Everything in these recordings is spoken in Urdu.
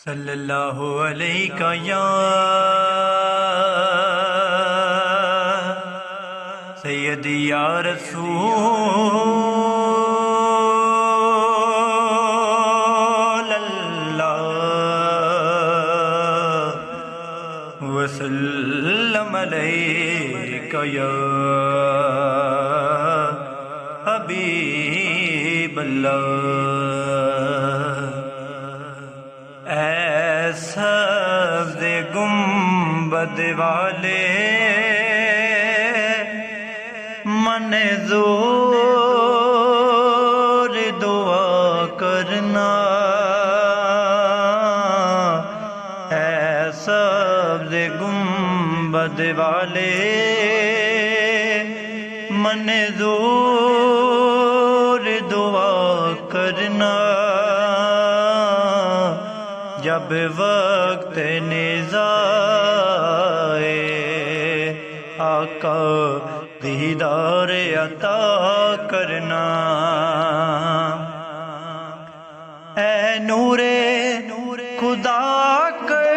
صلی اللہ علیہ یا سیدی یا رسول اللہ وسلم علیہ یا حبیب اللہ۔ اے سبز گنبد والے منظور دعا کرنا، اے سبز گنبد والے منظور دعا کرنا، جب وقت نزائے آقا دیدار عطا کرنا۔ اے نور خدا کے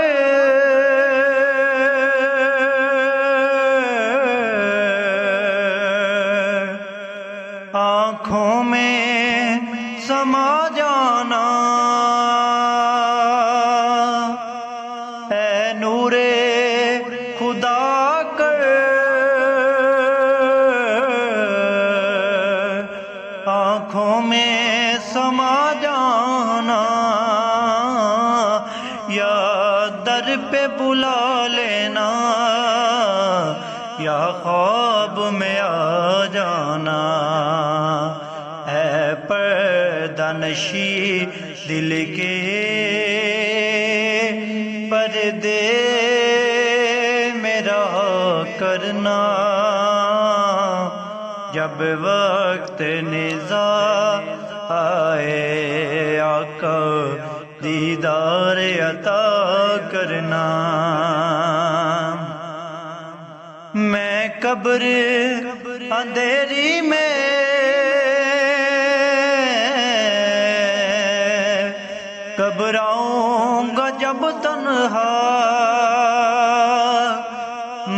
آنکھوں میں سما جانا، اے نور خدا کے آنکھوں میں سما جانا، یا در پہ بلا لینا یا خواب میں آ جانا۔ اے پردہ نشی دل کے پردے میرا کرنا، جب وقت نزاع آئے آقا دیدار عطا کرنا۔ میں قبر اندھیری میں گھبراؤں گا جب تنہا،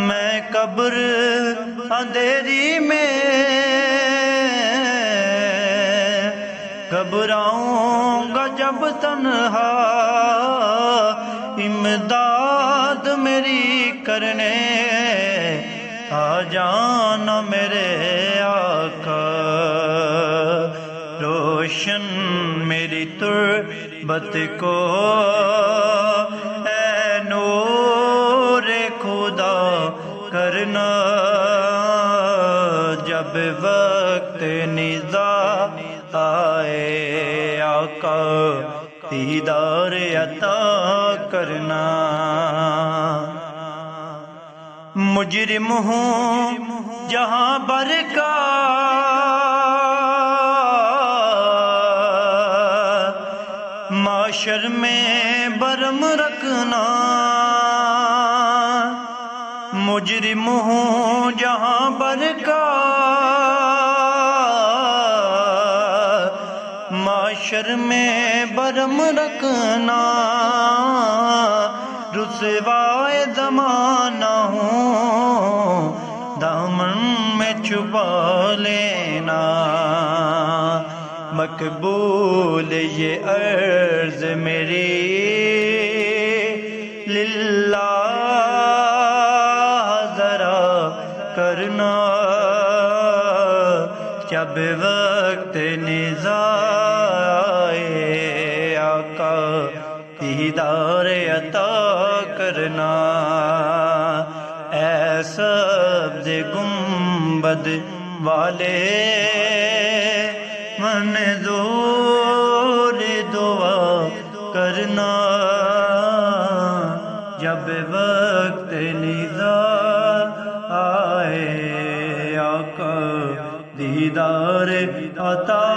میں قبر اندھیری میں گھبراؤں گا جب تنہا، امداد میری کرنے آ جانا میرے آقا، روشن میری تربت کو اے نور خدا کرنا، جب وقت نزاع آئے آقا دیدار عطا کرنا۔ مجرم ہوں جہاں بر کا معاشر میں برم رکھنا، مجرم ہوں جہاں بر کا معاشر میں برم رکھنا، رسوائے زمانہ ہوں دامن میں چھپا لینا، مقبول یہ عرض میری للہ ذرا کرنا، جب وقت نزاع آئے آقا دیدار عطا کرنا۔ اے سبز گنبد والے منظور دعا کرنا، جب وقت نزاع آئے آقا دیدار عطا